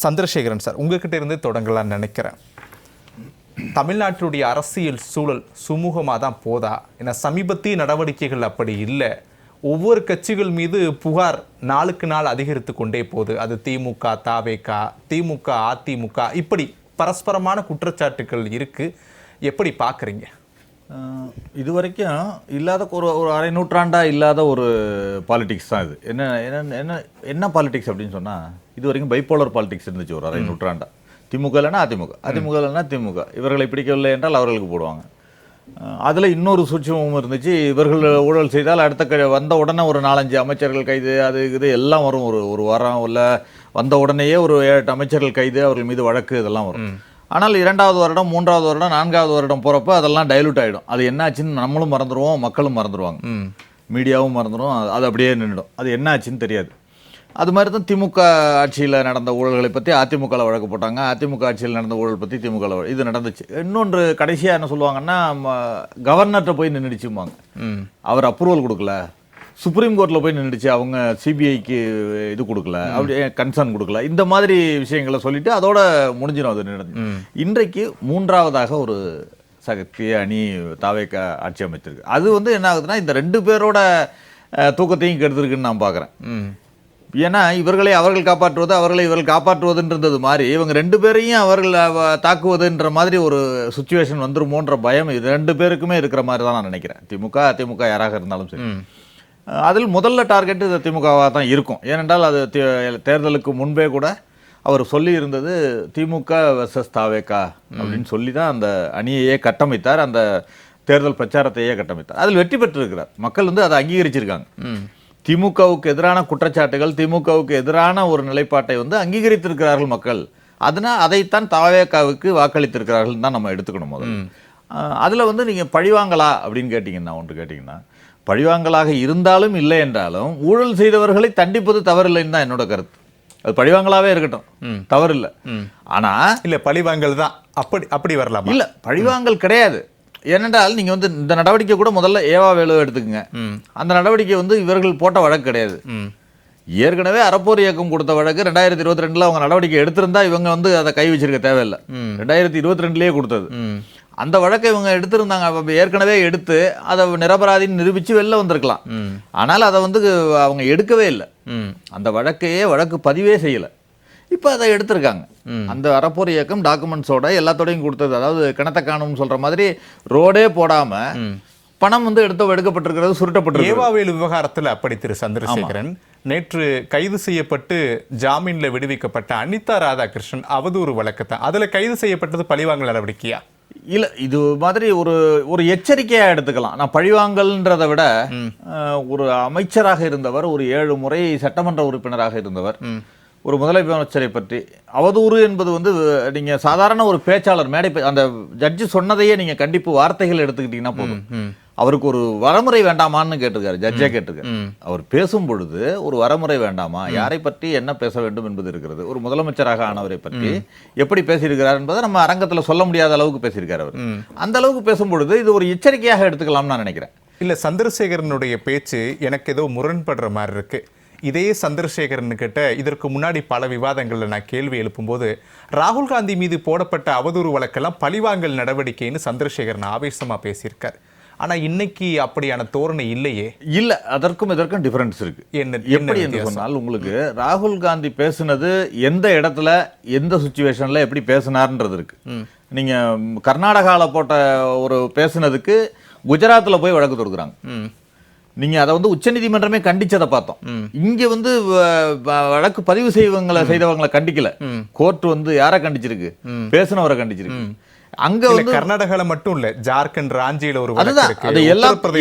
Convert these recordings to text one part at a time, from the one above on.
Chandrasekaran sir, உங்ககிட்ட இருந்து தொடங்கலாம்னு நினைக்கிறேன். தமிழ்நாட்டுடைய அரசியல் சூழல் சுமூகமாக தான் போதா? ஏன்னா சமீபத்திய நடவடிக்கைகள் அப்படி இல்லை. ஒவ்வொரு கட்சிகள் மீது புகார் நாளுக்கு நாள் அதிகரித்து கொண்டே போகுது. அது திமுக, தவேக, திமுக, அதிமுக, இப்படி பரஸ்பரமான குற்றச்சாட்டுகள் இருக்கு. எப்படி பார்க்குறீங்க? இதுவரைக்கும் இல்லாத ஒரு அரை நூற்றாண்டாக இல்லாத ஒரு பாலிடிக்ஸ் தான் இது. என்ன என்ன என்ன என்ன பாலிடிக்ஸ் அப்படின்னு சொன்னால், இது வரைக்கும் பைப்போலர் பாலிடிக்ஸ் இருந்துச்சு ஒரு அரை நூற்றாண்டா. திமுக இல்லைன்னா அதிமுக, அதிமுக இல்லைன்னா திமுக. இவர்களை பிடிக்கவில்லை என்றால் அவர்களுக்கு போடுவாங்க. அதில் இன்னொரு சூட்சமும் இருந்துச்சு. இவர்கள் ஊழல் செய்தால் அடுத்த வந்த உடனே ஒரு 4-5 அமைச்சர்கள் கைது, அது இது எல்லாம் வரும். ஒரு வாரம் இல்லை வந்த உடனேயே ஒரு 7-8 அமைச்சர்கள் கைது, அவர்கள் மீது வழக்கு, இதெல்லாம் வரும். ஆனால் 2வது வருடம், 3வது வருடம், 4வது வருடம் போகிறப்ப அதெல்லாம் டைலூட் ஆகிடும். அது என்ன ஆச்சுன்னு நம்மளும் மறந்துடுவோம், மக்களும் மறந்துடுவாங்க, மீடியாவும் மறந்துடும். அது அப்படியே நின்றுடும். அது என்ன ஆச்சுன்னு தெரியாது. அது மாதிரி தான் திமுக ஆட்சியில் நடந்த ஊழல்களை பற்றி அதிமுகவில் வழக்கு போட்டாங்க. அதிமுக ஆட்சியில் நடந்த ஊழல் பற்றி திமுகவில் இது நடந்துச்சு. இன்னொன்று கடைசியாக என்ன சொல்லுவாங்கன்னா, கவர்னர்கிட்ட போய் நின்றுடுச்சும்பாங்க. அவர் அப்ரூவல் கொடுக்கல. சுப்ரீம் கோர்ட்டில் போய் நின்றுச்சு, அவங்க சிபிஐக்கு இது கொடுக்கல, அப்படி கன்சர்ன் கொடுக்கல. இந்த மாதிரி விஷயங்களை சொல்லிட்டு அதோட முடிஞ்சிடும். அது நடந்து இன்றைக்கு 3வதாக ஒரு சக்தி அணி தவேக ஆட்சி அமைச்சிருக்கு. அது என்ன ஆகுதுன்னா, இந்த 2 பேரோட தூக்கத்தையும் கெடுத்துருக்குன்னு நான் பார்க்குறேன். ஏன்னா அவர்கள் காப்பாற்றுவது, அவர்களை இவர்கள் காப்பாற்றுவதுன்றது மாதிரி இவங்க 2 பேரையும் அவர்கள் தாக்குவதுன்ற மாதிரி ஒரு சுச்சுவேஷன் வந்துருமோன்ற பயம் இது 2 பேருக்குமே இருக்கிற மாதிரி தான் நான் நினைக்கிறேன். திமுக அதிமுக யாராக இருந்தாலும் சரி. அதில் முதல்ல டார்கெட் திமுகவாக தான் இருக்கும். ஏனென்றால் அது தேர்தலுக்கு முன்பே கூட அவர் சொல்லி இருந்தது திமுக வெர்சஸ் தவேக அப்படின்னு சொல்லி தான் அந்த அணியையே கட்டமைத்தார், அந்த தேர்தல் பிரச்சாரத்தையே கட்டமைத்தார். அதில் வெற்றி பெற்றிருக்கிறார். மக்கள் அதை அங்கீகரிச்சிருக்காங்க. திமுகவுக்கு எதிரான குற்றச்சாட்டுகள், திமுகவுக்கு எதிரான ஒரு நிலைப்பாட்டை அங்கீகரித்திருக்கிறார்கள் மக்கள். அதனால் அதைத்தான் தவேகாவுக்கு வாக்களித்திருக்கிறார்கள் தான் நம்ம எடுத்துக்கணும் முதல்ல. அதில் நீங்கள் பழிவாங்களா அப்படின்னு கேட்டிங்கன்னா பழிவாங்கலாக இருந்தாலும் இல்லை என்றாலும் ஊழல் செய்தவர்களை தண்டிப்பது தவறில்லைன்னு தான் என்னோட கருத்து. அது பழிவாங்கலாவே இருக்கட்டும், தவறு இல்லை. ஆனால் இல்லை, பழிவாங்கல் தான். அப்படி வரலாம். இல்லை, பழிவாங்கல் கிடையாது. ஏனென்றால் நீங்கள் இந்த நடவடிக்கை கூட முதல்ல ஏவா வேலு எடுத்துக்கங்க. அந்த நடவடிக்கை இவர்கள் போட்ட வழக்கு கிடையாது. ஏற்கனவே அறப்போர் இயக்கம் கொடுத்த வழக்கு 2022 அவங்க நடவடிக்கை எடுத்திருந்தா இவங்க அதை கை வச்சிருக்க தேவையில்லை. 2022 கொடுத்தது. அந்த வழக்கை இவங்க எடுத்திருந்தாங்க. ஏற்கனவே எடுத்து அதை நிரபராதின்னு நிரூபித்து வெளில வந்திருக்கலாம். ஆனால் அதை அவங்க எடுக்கவே இல்லை. அந்த வழக்கு பதிவே செய்யலை. இப்போ அதை எடுத்திருக்காங்க. அந்த அறப்போர் இயக்கம் டாக்குமெண்ட்ஸோட எல்லாத்தோடையும் கொடுத்தது. அதாவது கிணத்த காணும்னு சொல்ற மாதிரி ரோடே போடாம பணம் எடுக்கப்பட்டிருக்கிறது, சுருட்டப்பட்டிருக்கிறது. ஏவாவேலு விவகாரத்தில் அப்படி திரு சந்திரசேகரன் நேற்று கைது செய்யப்பட்டு ஜாமீன்ல விடுவிக்கப்பட்ட அனிதா ராதாகிருஷ்ணன் அவதூறு வழக்கு தான். அதுல கைது செய்யப்பட்டது பழிவாங்கல் நடவடிக்கையா? இல்லை, இது மாதிரி ஒரு எச்சரிக்கையாக எடுத்துக்கலாம். நான் பழிவாங்கல்ன்றதை விட ஒரு அமைச்சராக இருந்தவர், ஒரு 7 முறை சட்டமன்ற உறுப்பினராக இருந்தவர், ஒரு முதலமைச்சரை பற்றி அவதூறு என்பது நீங்க சாதாரண ஒரு பேச்சாளர் மேடை அந்த ஜட்ஜு சொன்னதையே நீங்க கண்டிப்பு வார்த்தைகள் எடுத்துக்கிட்டீங்கன்னா போதும். அவருக்கு ஒரு வரமுறை வேண்டாமான்னு கேட்டிருக்காரு, ஜட்ஜே கேட்டிருக்காரு. அவர் பேசும் பொழுது ஒரு வரமுறை வேண்டாமா, யாரை பற்றி என்ன பேச வேண்டும் என்பது இருக்கிறது. ஒரு முதலமைச்சராக ஆனவரை பற்றி எப்படி பேசியிருக்கிறார் என்பதை நம்ம அரங்கத்தில் சொல்ல முடியாத அளவுக்கு பேசியிருக்காரு அவர். அந்த அளவுக்கு பேசும் பொழுது இது ஒரு எச்சரிக்கையாக எடுத்துக்கலாம்னு நான் நினைக்கிறேன். இல்லை, சந்திரசேகரனுடைய பேச்சு எனக்கு ஏதோ முரண்படுற மாதிரி இருக்கு. இதே சந்திரசேகரன் கிட்ட இதற்கு முன்னாடி பல விவாதங்களில் நான் கேள்வி எழுப்பும்போது ராகுல் காந்தி மீது போடப்பட்ட அவதூறு வழக்கெல்லாம் பழிவாங்கல் நடவடிக்கைன்னு சந்திரசேகரன் ஆவேசமாக பேசியிருக்கார். ஆனால் இன்னைக்கு அப்படியான தோரணை இல்லையே. இல்லை, அதற்கும் இதற்கும் டிஃபரன்ஸ் இருக்கு. எப்படி என்று சொன்னால், உங்களுக்கு ராகுல் காந்தி பேசுனது எந்த இடத்துல எந்த சுச்சுவேஷனில் எப்படி பேசினார்ன்றது இருக்கு. நீங்கள் கர்நாடகாவில் போட்ட ஒரு பேசுனதுக்கு குஜராத்தில் போய் வழக்கு தொடுக்குறாங்க. நீங்க அதை உச்சநீதிமன்றமே கண்டிச்சதை பார்த்தோம். இங்க வழக்கு பதிவு செய்தவங்களை கண்டிக்கல. கோர்ட் யாரை கண்டிச்சிருக்கு? பேசுனவரை கண்டிச்சிருக்கு. அங்க கர்நாடகால மட்டும் இல்ல, ஜார்க்கண்ட் ராஞ்சியில ஒரு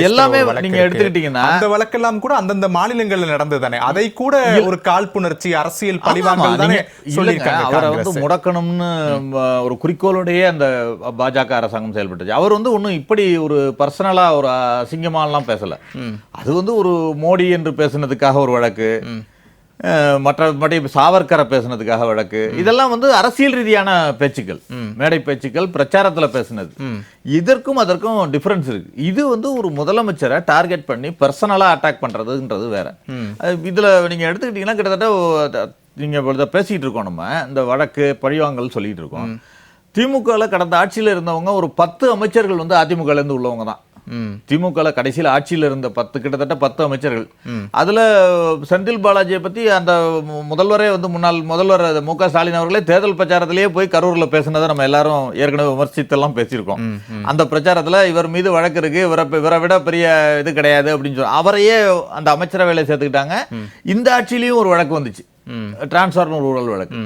எல்லாமே நீங்க எடுத்துக்கிட்டீங்கன்னா அந்த வழக்கெல்லாம் கூட அந்தந்த மாநிலங்கள்ல நடந்தது தானே. அதை கூட ஒரு காழ்ப்புணர்ச்சி, அரசியல் பழிவாங்கல் தானே சொல்லியிருக்காங்க. அவரை முடக்கணும்னு ஒரு குறிக்கோளுடைய அந்த பாஜக அரசாங்கம் செயல்பட்டுச்சு. அவர் ஒன்னும் இப்படி ஒரு பர்சனலா ஒரு அசிங்கமாலாம் பேசல. அது ஒரு மோடி என்று பேசுனதுக்காக ஒரு வழக்கு, மற்ற சாவர்கரை பேசுனதுக்காக வழக்கு, இதெல்லாம் அரசியல் ரீதியான பேச்சுக்கள், மேடை பேச்சுக்கள், பிரச்சாரத்தில் பேசுனது. இதற்கும் அதற்கும் டிஃபரன்ஸ் இருக்கு. இது ஒரு முதலமைச்சரை டார்கெட் பண்ணி பர்சனலா அட்டாக் பண்றதுன்றது வேற. இதுல நீங்க எடுத்துக்கிட்டீங்கன்னா கிட்டத்தட்ட நீங்க இப்ப பேசிட்டு இருக்கோம், நம்ம இந்த வழக்கு பழிவாங்கல் சொல்லிட்டு இருக்கோம். திமுகல கடந்த ஆட்சியில இருந்தவங்க ஒரு 10 அமைச்சர்கள் வந்து அதிமுகல இருந்து உள்ளவங்க தான். திமுகல கடைசியில் ஆட்சியில் இருந்த கிட்டத்தட்ட 10 அமைச்சர்கள். அதுல செந்தில் பாலாஜியை பத்தி அந்த முதல்வரே வந்து முன்னாள் முதல்வர் மு.க. ஸ்டாலின் அவர்களே தேர்தல் பிரச்சாரத்திலேயே போய் கரூர்ல பேசினதை நம்ம எல்லாரும் ஏற்கனவே விமர்சித்தெல்லாம் பேசியிருக்கோம். அந்த பிரச்சாரத்துல இவர் மீது வழக்கு இருக்கு, இவரை விட பெரிய இது கிடையாது அப்படின்னு சொல்லி அவரையே அந்த அமைச்சரவையில சேர்த்துக்கிட்டாங்க. இந்த ஆட்சியிலையும் ஒரு வழக்கு வந்துச்சு, டிரான்ஸ்ஃபார்மர் ஊழல் வழக்கு.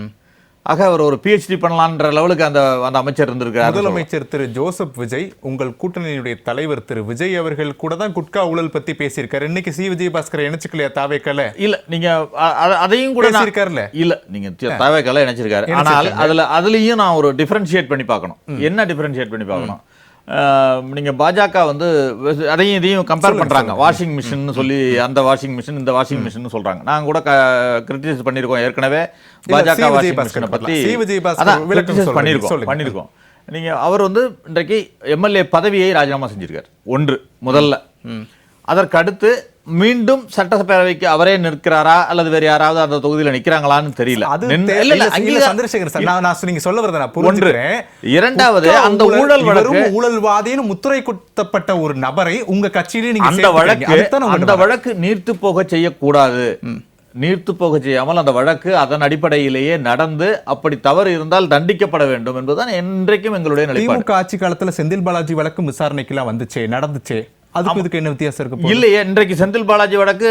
ஆக அவர் ஒரு PhD பண்ணலான்ற லெவலுக்கு அந்த அமைச்சர் இருந்திருக்காரு. முதலமைச்சர் திரு ஜோசப் விஜய், உங்கள் கூட்டணியுடைய தலைவர் திரு விஜய் அவர்கள் கூட தான் குட்கா ஊழல் பத்தி பேசியிருக்காரு. இன்னைக்கு சி விஜயபாஸ்கர் இணைச்சுக்கலையா தாவேக்கல? இல்ல, நீங்க அதையும் கூட பேசியிருக்காருல்ல. இல்ல, நீங்க தாவேக்கல இணைச்சிருக்காரு. ஆனால் அதுலயும் நான் ஒரு டிஃபரன்ஷியேட் பண்ணி பார்க்கணும். என்ன டிஃபரன்ஷியேட் பண்ணி பார்க்கணும்? நீங்க பாஜக வந்து அதையும் இதையும் கம்பேர் பண்றாங்க. வாஷிங் மிஷின் சொல்லி அந்த வாஷிங் மிஷின் இந்த வாஷிங் மிஷின் சொல்றாங்க. நாங்க கூட கிரிட்டிசைஸ் பண்ணிருக்கோம் ஏற்கனவே பாஜக வாஷிங் மிஷினை பத்தி பண்ணிருக்கோம். நீங்க அவர் வந்து இன்றைக்கு MLA பதவியை ராஜினாமா செஞ்சிருக்காரு. ஒன்று முதல்ல. அதற்கு அடுத்து மீண்டும் சட்டப்பேரவைக்கு அவரே நிற்கிறாரா அல்லது வேற யாராவது அந்த தொகுதியில நிக்கிறாங்களான்னு தெரியல. இரண்டாவது, அந்த ஊழல் வழக்கு ஊழல்வாதின்னு முத்திரை குத்தப்பட்ட ஒரு நபரை உங்க கட்சியிலே அந்த வழக்கு நீர்த்து போக செய்யக்கூடாது. நீர்த்து போக செய்யாமல் அந்த வழக்கு அதன் அடிப்படையிலேயே நடந்து அப்படி தவறு இருந்தால் தண்டிக்கப்பட வேண்டும் என்பதுதான் இன்றைக்கும் எங்களுடைய நிலைப்பாடு. திமுக ஆட்சி காலத்துல செந்தில் பாலாஜி வழக்கு விசாரணைக்கெல்லாம் வந்துச்சே, நடந்துச்சே, அதுக்கு இதுக்கு என்ன வித்தியாசம் இருக்கு? இல்லையே, இன்றைக்கு செந்தில் பாலாஜி வழக்கு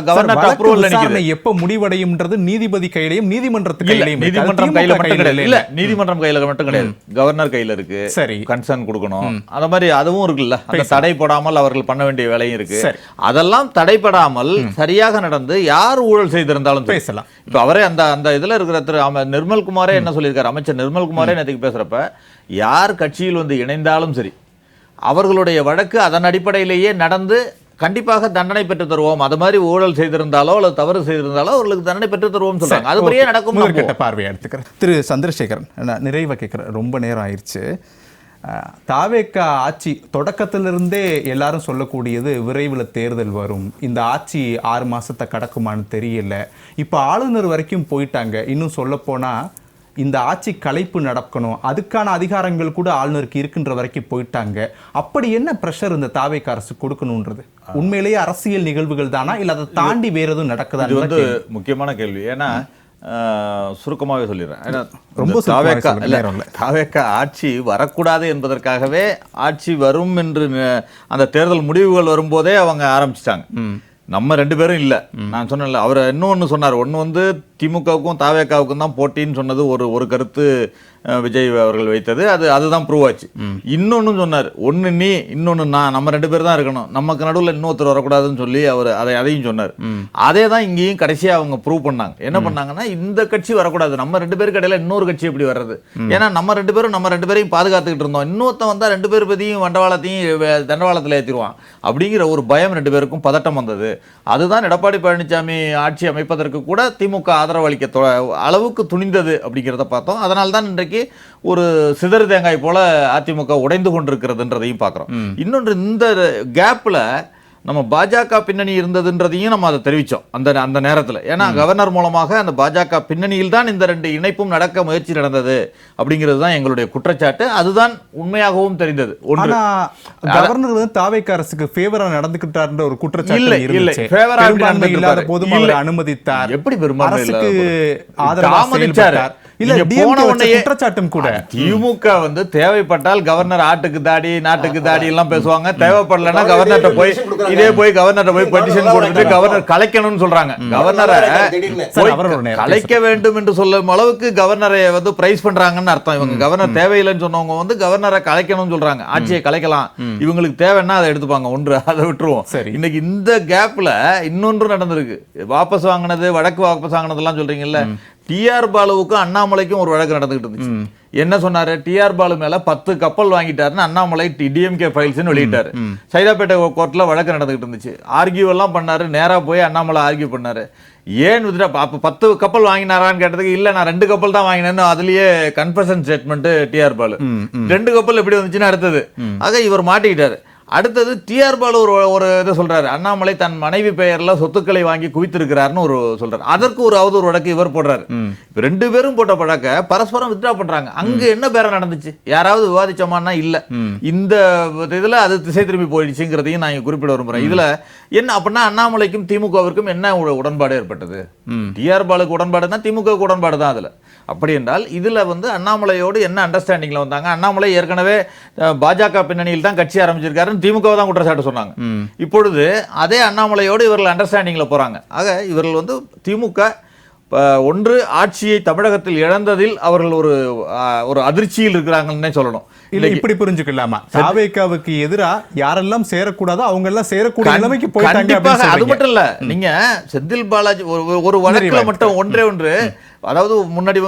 கவர்னர் அப்ரூவல் நிக்குது. எப்ப முடிவடையும்ன்றது நீதிபதி கையிலயும் நீதிமன்றத்து கையிலயும். நீதிமன்றம் கையில மட்டும் கிடையாது. இல்ல, நீதிமன்றம் கையில மட்டும் கிடையாது, கவர்னர் கையில இருக்கு. சரி, கன்சர்ன் கொடுக்கணும். அந்த மாதிரி அதுவும் இருக்குல்ல. அந்த தடை போடாமல் அவர்கள் பண்ண வேண்டிய வேலையும் இருக்கு. அதெல்லாம் தடைப்படாமல் சரியாக நடந்து யார் ஊழல் செய்திருந்தாலும் பேசலாம். இப்ப அவரே அந்த இதுல இருக்கிற திரு நிர்மல்குமாரே என்ன சொல்லியிருக்காரு, அமைச்சர் நிர்மல்குமாரே நேற்றுக்கு பேசுறப்ப, யார் கட்சியில் வந்து இணைந்தாலும் சரி அவர்களுடைய வழக்கு அதன் அடிப்படையிலேயே நடந்து கண்டிப்பாக தண்டனை பெற்று தருவோம். அது மாதிரி ஊழல் செய்திருந்தாலோ அல்லது தவறு செய்திருந்தாலோ அவர்களுக்கு தண்டனை பெற்று தருவோம் சொல்றாங்க. அதுபடியே நடக்கும். பார்வையை எடுத்துக்கிறேன். திரு சந்திரசேகரன், நிறைவு கேட்கிறேன், ரொம்ப நேரம் ஆயிடுச்சு. தாவேக்கா ஆட்சி தொடக்கத்திலிருந்தே எல்லாரும் சொல்லக்கூடியது விரைவில் தேர்தல் வரும், இந்த ஆட்சி 6 மாசத்தை கடக்குமான்னு தெரியல. இப்போ ஆளுநர் வரைக்கும் போயிட்டாங்க. இன்னும் சொல்ல போனா இந்த ஆட்சி கலைப்பு நடக்கணும், அதுக்கான அதிகாரங்கள் கூட ஆளுநருக்கு இருக்கின்ற வரைக்கும் போயிட்டாங்க. அப்படி என்ன பிரஷர் இந்த தாவேக்கா அரசு கொடுக்கணும்ன்றது உண்மையிலேயே அரசியல் நிகழ்வுகள் தானா இல்ல அதை தாண்டி வேற எதுவும் நடக்குதா? இது வந்து முக்கியமான கேள்வி. ஏன்னா சுருக்கமாகவே சொல்லிடுறேன், ரொம்ப தாவேக்கா ஆட்சி வரக்கூடாது என்பதற்காகவே ஆட்சி வரும் என்று அந்த தேர்தல் முடிவுகள் வரும்போதே அவங்க ஆரம்பிச்சிட்டாங்க. நம்ம 2 பேரும் இல்ல. நான் சொன்னேன்ல, அவர் இன்னொன்னு சொன்னார். ஒன்னு வந்து திமுகவுக்கும் தாவேக்காவுக்கும் தான் போட்டின்னு சொன்னது ஒரு கருத்து விஜய் அவர்கள் வைத்தது. அதுதான் ப்ரூவ் ஆச்சு. இன்னொன்னு சொன்னார், ஒன்னு நீ இன்னொன்னு நான், நம்ம 2 பேர் தான் இருக்கணும், நமக்கு நடுவில் இன்னொருத்தர் வரக்கூடாதுன்னு சொல்லி அவர் அதையும் சொன்னார். அதே தான் இங்கேயும் கடைசியா அவங்க ப்ரூவ் பண்ணாங்க. என்ன பண்ணாங்கன்னா, இந்த கட்சி வரக்கூடாது, நம்ம 2 பேருக்கு இடையில இன்னொரு கட்சி எப்படி வர்றது? ஏன்னா நம்ம 2 பேரையும் பாதுகாத்துக்கிட்டு இருந்தோம், இன்னொருத்தன் வந்தா 2 பேர் பத்தியும் வண்டவாளத்தையும் தண்டவாளத்தில் ஏற்றிடுவான் அப்படிங்கிற ஒரு பயம் 2 பேருக்கும் பதட்டம் வந்தது. அதுதான் எடப்பாடி பழனிசாமி ஆட்சி அமைப்பதற்கு கூட திமுக ஆதரவு அளிக்க அளவுக்கு துணிந்தது அப்படிங்கிறத பார்த்தோம். அதனால தான் இன்றைக்கு ஒரு சிதறு தேங்காய் போல அதிமுக உடைந்து கொண்டிருக்கிறதுன்றதையும் பார்க்கிறோம். இன்னொன்று, இந்த கேப்ல நம்ம பாஜக பின்னணி இருந்ததுன்றதையும் நம்ம அதை தெரிவித்தோம் அந்த நேரத்தில். ஏன்னா கவர்னர் மூலமாக அந்த பாஜக பின்னணியில் தான் இந்த 2 இணைப்பும் நடக்க முயற்சி நடந்தது அப்படிங்கிறது தான் எங்களுடைய குற்றச்சாட்டு. அதுதான் உண்மையாகவும் தெரிந்தது. கவர்னர் வந்து தாவேக்கா அரசுக்கு ஃபேவரா நடந்துக்கிட்டார்ன்ற ஒரு குற்றச்சாட்டு இருந்துச்சு. பெரும்பான்மை இல்லாத போதும் அவர் அனுமதித்தார். எப்படி பெரும்பான்மை ஆதரவாக குற்றச்சாட்டும் கூட. திமுக வந்து தேவைப்பட்டால் கவர்னர் ஆட்டுக்கு தாடி நாட்டுக்கு தாடி எல்லாம் பேசுவாங்க. தேவைப்படலன்னா கவர்னர்ட்ட போய் கவர்னர்ட்ட போய் பெட்டிஷன் போட்டுட்டு கவர்னர் கலைக்கணும்னு சொல்றாங்க. கவர்னரை கலைக்க வேண்டும் என்று சொல்லும் அளவுக்கு கவர்னரை வந்து பிரைஸ் பண்றாங்கன்னு அர்த்தம். இவங்க கவர்னர் தேவையில்லைன்னு சொன்னவங்க வந்து கவர்னரை கலைக்கணும்னு சொல்றாங்க. ஆட்சியை கலைக்கலாம், இவங்களுக்கு தேவைன்னா அதை எடுத்துப்பாங்க. ஒன்று, அதை விட்டுருவோம். இன்னைக்கு இந்த கேப்ல இன்னொன்று நடந்திருக்கு. வாபஸ் வாங்கினது, வடக்கு வாபஸ் வாங்கினதெல்லாம் சொல்றீங்கல்ல, டிஆர் பாலுவுக்கும் அண்ணாமலைக்கும் ஒரு வழக்கு நடந்துகிட்டு இருந்துச்சு. என்ன சொன்னாரு, டிஆர் பாலு மேல 10 கப்பல் வாங்கிட்டாருன்னு அண்ணாமலை டிஎம்கே ஃபைல்ஸ் வெளியிட்டாரு. சைதாப்பேட்டை கோர்ட்ல வழக்கு நடந்துகிட்டு இருந்துச்சு. ஆர்கியூ எல்லாம் பண்ணாரு. நேரா போய் அண்ணாமலை ஆர்கியூ பண்ணாரு. ஏன் அப்ப 10 கப்பல் வாங்கினாரான்னு கேட்டதுக்கு, இல்ல நான் 2 கப்பல் தான் வாங்கினேன்னு அதுலயே கன்ஃபெஷன் ஸ்டேட்மெண்ட் டிஆர் பாலு. 2 கப்பல் எப்படி வந்துச்சுன்னு அடுத்தது. ஆக இவர் மாட்டிக்கிட்டாரு. அடுத்தது டிஆர் பாலு ஒரு இதை சொல்றாரு, அண்ணாமலை தன் மனைவி பெயர்ல சொத்துக்களை வாங்கி குவித்திருக்கிறாருன்னு ஒரு சொல்றாரு. அதற்கு ஒரு அவதூறு வழக்கு இவர் போடுறாரு. இப்ப 2 பேரும் போட்ட வழக்க பரஸ்பரம் வித்ட்ரா பண்றாங்க. அங்க என்ன பேரம் நடந்துச்சு, யாராவது விவாதிச்சோமான்னா இல்ல. இந்த இதுல அது திசை திரும்பி போயிடுச்சுங்கிறதையும் நான் குறிப்பிட விரும்புறேன். இதுல என்ன அப்படின்னா அண்ணாமலைக்கும் திமுகவிற்கும் என்ன உடன்பாடு ஏற்பட்டது? டிஆர் பாலுக்கு உடன்பாடுனா திமுக உடன்பாடு தான் அதுல. அப்படி என்றால் இதுல அண்ணாமலையோடு என்ன அண்டர்ஸ்டாண்டிங்ல வந்தாங்க? அண்ணாமலை ஏற்கனவே பாஜக பின்னணியில் தான் கட்சி ஆரம்பிச்சிருக்காருன்னு திமுக தான் குற்றச்சாட்டு சொன்னாங்க. இப்பொழுது அதே அண்ணாமலையோடு இவர்கள் அண்டர்ஸ்டாண்டிங்ல போறாங்க. ஆக இவர்கள் திமுக ஒன்று ஆட்சியை தமிழகத்தில் இழந்ததில் அவர்கள் ஒரு அதிர்ச்சியில் இருக்கிறாங்கன்னே சொல்லணும். இல்ல இப்படி புரிஞ்சுக்கலாமா, தாவேகாவுக்கு எதிரா யாரெல்லாம் சேரக்கூடாதோ அவங்க எல்லாம் சேரக்கூடிய நிலைமைக்கு போயிட்டாங்க. அது மட்டும் இல்ல, நீங்க செந்தில் பாலாஜி ஒரு வழக்குல மட்டும் ஒன்று அதாவது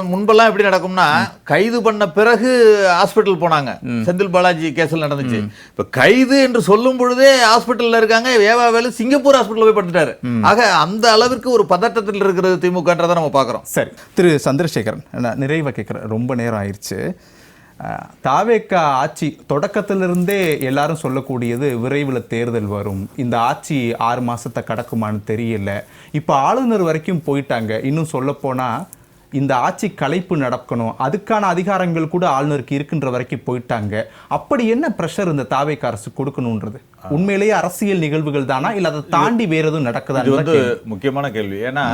முன்பெல்லாம் எப்படி நடக்கும்னா கைது பண்ண பிறகு ஹாஸ்பிட்டல் போனாங்க. செந்தில் பாலாஜி கேஸ்ல நடந்துச்சு. இப்ப கைது என்று சொல்லும் பொழுதே ஹாஸ்பிட்டல்ல இருக்காங்க. வேவாவேலு சிங்கப்பூர் ஹாஸ்பிட்டல் போய் படுத்துட்டாரு. ஆக அந்த அளவிற்கு ஒரு பதட்டத்தில் இருக்கிறது திமுகன்றதை நம்ம பார்க்கிறோம். சரி, திரு சந்திரசேகரன், நிறைவா கேட்கிறேன், ரொம்ப நேரம் ஆயிடுச்சு. தாவேகா ஆட்சி தொடக்கத்திலிருந்தே எல்லாரும் சொல்லக்கூடியது விரைவில் தேர்தல் வரும், இந்த ஆட்சி 6 மாசத்தை கடக்குமான்னு தெரியல. இப்போ ஆளுநர் வரைக்கும் போயிட்டாங்க. இன்னும் சொல்லப்போனா இந்த ஆட்சி கலைப்பு நடக்கணும், அதுக்கான அதிகாரங்கள் கூட ஆளுநருக்கு இருக்கின்ற வரைக்கும் போயிட்டாங்க. அப்படி என்ன பிரஷர் இந்த தாவேகா அரசு கொடுக்கணும்ன்றது உண்மையிலேயே அரசியல் நிகழ்வுகள் தானா, இல்ல அதை தாண்டி வேற எதுவும் நடக்குதா? இது முக்கியமான கேள்வி. ஏன்னா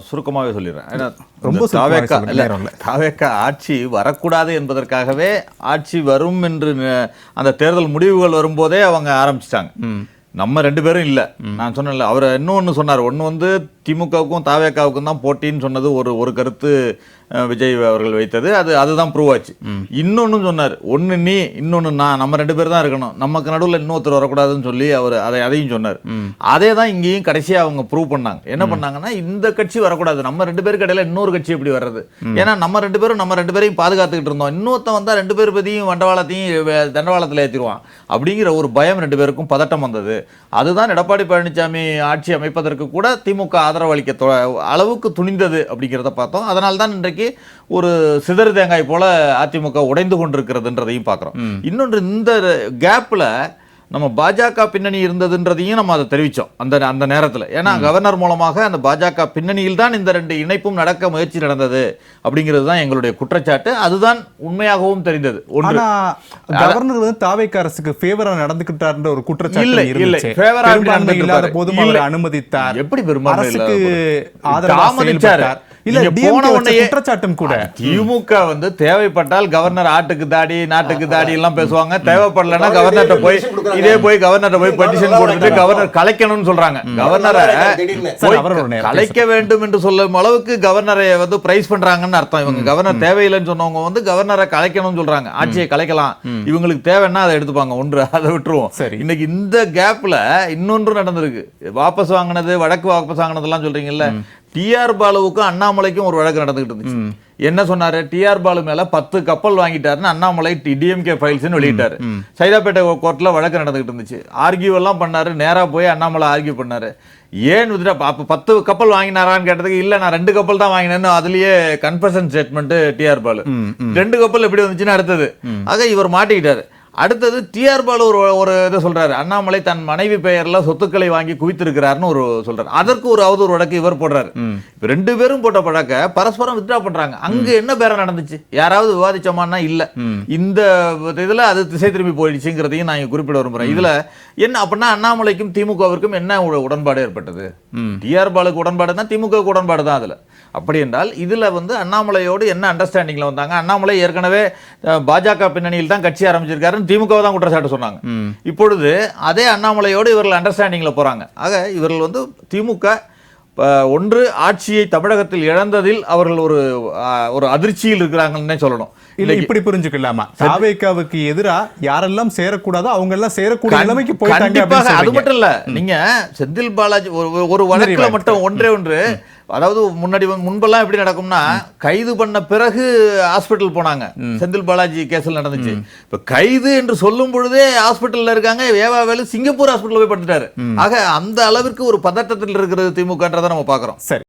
சுருக்கமாகவே சொல்லிடுறேன். ஏன்னா ரொம்ப தாவேகா ஆட்சி வரக்கூடாது என்பதற்காகவே ஆட்சி வரும் என்று அந்த தேர்தல் முடிவுகள் வரும்போதே அவங்க ஆரம்பிச்சிட்டாங்க. நம்ம 2 பேரும் இல்ல. நான் சொன்னேன்ல, அவர் இன்னொன்னு சொன்னார். ஒன்னு திமுகவுக்கும் தாவேகாவுக்கும் தான் போட்டின்னு சொன்னது ஒரு கருத்து விஜய் அவர்கள் வைத்தது. அதுதான் ப்ரூவ் ஆச்சு. இன்னொன்னு சொன்னார், ஒன்னு நீ இன்னொன்னு நான், நம்ம 2 பேர் தான் இருக்கணும், நமக்கு நடுவில் இன்னொருத்தர் வரக்கூடாதுன்னு சொல்லி அவர் அதையும் சொன்னார். அதே தான் இங்கேயும் கடைசியா அவங்க ப்ரூவ் பண்ணாங்க. என்ன பண்ணாங்கன்னா, இந்த கட்சி வரக்கூடாது, நம்ம 2 பேருக்கு இடையில இன்னொரு கட்சி எப்படி வர்றது? ஏன்னா நம்ம 2 பேரையும் பாதுகாத்துக்கிட்டு இருந்தோம், இன்னொருத்தன் வந்தா 2 பேர் பத்தியும் வண்டவாளத்தையும் தண்டவாளத்தில் ஏற்றிடுவான் அப்படிங்கிற ஒரு பயம் 2 பேருக்கும் பதட்டம் வந்தது. அதுதான் எடப்பாடி பழனிசாமி ஆட்சி அமைப்பதற்கு கூட திமுக ஆதரவு அளிக்க அளவுக்கு துணிந்தது அப்படிங்கிறத பார்த்தோம். அதனால தான் இன்றைக்கு ஒரு சிதறு தேங்காய் போல அதிமுக உடைந்து கொண்டிருக்கிறதுன்றதையும் பார்க்கிறோம். இன்னொன்று, இந்த கேப்ல நம்ம பாஜக பின்னணி இருந்ததுன்றதையும் நம்ம அதை தெரிவித்தோம் அந்த நேரத்தில். ஏன்னா கவர்னர் மூலமாக அந்த பாஜக பின்னணியில் தான் இந்த 2 இணைப்பும் நடக்க முயற்சி நடந்தது அப்படிங்கிறது தான் எங்களுடைய குற்றச்சாட்டு. அதுதான் உண்மையாகவும் தெரிந்தது. கவர்னர் தாவேகா அரசுக்கு ஃபேவரா நடந்துக்கிட்டார்ன்ற ஒரு குற்றச்சாட்டு இல்லை. பெரும்பான்மை இல்லாத போதும் அவர் அனுமதித்தார். எப்படி பெரும்பான்மை அரசுக்கு ஆதரவாக குற்றச்சாட்டும் கூட. திமுக தேவைப்பட்டால் கவர்னர் ஆட்டுக்கு தாடி நாட்டுக்கு தாடி எல்லாம் பேசுவாங்க. தேவைப்படலன்னா கவர்னர் போய் கவர்னர் போய் பெட்டிஷன் போட்டுட்டு கவர்னர் கலைக்கணும்னு சொல்றாங்க. கவர்னரை கலைக்க வேண்டும் என்று சொல்லும் அளவுக்கு கவர்னரை பிரைஸ் பண்றாங்கன்னு அர்த்தம். இவங்க கவர்னர் தேவையில்லைன்னு சொன்னவங்க கவர்னரை கலைக்கணும்னு சொல்றாங்க. ஆட்சியை கலைக்கலாம், இவங்களுக்கு தேவைன்னா அதை எடுத்துப்பாங்க. அதை விட்டுருவோம். இன்னைக்கு இந்த கேப்ல இன்னொன்று நடந்திருக்கு. வாபஸ் வாங்கினது, வழக்கு வாபஸ் வாங்கினதெல்லாம் சொல்றீங்கல்ல, டிஆர் பாலுவுக்கும் அண்ணாமலைக்கும் ஒரு வழக்கு நடந்துகிட்டு இருந்துச்சு. என்ன சொன்னாரு? டிஆர் பாலு மேல 10 கப்பல் வாங்கிட்டாருன்னு அண்ணாமலை டிஎம்கே ஃபைல்ஸ் வெளியிட்டாரு. சைதாப்பேட்டை கோர்ட்ல வழக்கு நடந்துகிட்டு இருந்துச்சு. ஆர்கியூ எல்லாம் பண்ணாரு. நேரா போய் அண்ணாமலை ஆர்கியூ பண்ணாரு. ஏன் அப்ப 10 கப்பல் வாங்கினாரான்னு கேட்டதுக்கு இல்ல நான் 2 கப்பல் தான் வாங்கினேன்னு அதுலயே கன்ஃபெஷன் ஸ்டேட்மெண்ட் டிஆர் பாலு. 2 கப்பல் எப்படி வந்துச்சுன்னு அடுத்தது. ஆக இவர் மாட்டிக்கிட்டாரு. அடுத்தது டிஆர் பாலு ஒரு இதை சொல்றாரு, அண்ணாமலை தன் மனைவி பெயர்ல சொத்துக்களை வாங்கி குவித்திருக்கிறாருன்னு சொல்றாரு. அதற்கு ஒரு அவதூறு வழக்கு இவர் போடுறாரு. இப்ப 2 பேரும் போட்ட வழக்க பரஸ்பரம் வித்ட்ரா பண்றாங்க. அங்க என்ன பேரம் நடந்துச்சு, யாராவது விவாதிச்சோமான்னா இல்ல. இந்த இதுல அது திசை திரும்பி போயிடுச்சுங்கிறதையும் நான் குறிப்பிட விரும்புறேன். இதுல என்ன அப்படின்னா அண்ணாமலைக்கும் திமுகவிற்கும் என்ன உடன்பாடு ஏற்பட்டது? டிஆர் பாலுக்கு உடன்பாடுனா திமுக உடன்பாடு தான் அதுல. அப்படி என்றால் இதுல அண்ணாமலையோடு என்ன அண்டர்ஸ்டாண்டிங்ல வந்தாங்க? அண்ணாமலை ஏற்கனவே பாஜக பின்னணியில் தான் கட்சி ஆரம்பிச்சிருக்காரு, திமுக தான் குற்றச்சாட்டு சொன்னாங்க. இப்பொழுது அதே அண்ணாமலையோடு இவர்கள் அண்டர்ஸ்டாண்டிங்ல போறாங்க. ஆக இவர்கள் திமுக ஒன்று ஆட்சியை தமிழகத்தில் இழந்ததில் அவர்கள் ஒரு அதிர்ச்சியில் இருக்கிறாங்கன்னே சொல்லணும். இல்ல இப்படி புரிஞ்சுக்கலாமா, தாவேகாவுக்கு எதிரா யாரெல்லாம் சேரக்கூடாதோ அவங்க எல்லாம் சேரக்கூடிய நிலைமைக்கு போயிட்டாங்க. அது மட்டும் இல்ல, நீங்க செந்தில் பாலாஜி ஒரு வழக்குல மட்டும் ஒன்று அதாவது முன்பெல்லாம் எப்படி நடக்கும்னா கைது பண்ண பிறகு ஹாஸ்பிட்டல் போனாங்க. செந்தில் பாலாஜி கேஸ்ல நடந்துச்சு. இப்ப கைது என்று சொல்லும் பொழுதே ஹாஸ்பிட்டல்ல இருக்காங்க. வேவாவேலு சிங்கப்பூர் ஹாஸ்பிட்டல் போய் படுத்துட்டாரு. ஆக அந்த அளவிற்கு ஒரு பதட்டத்தில் இருக்கிறது திமுகன்றதை நம்ம பார்க்கிறோம். சரி.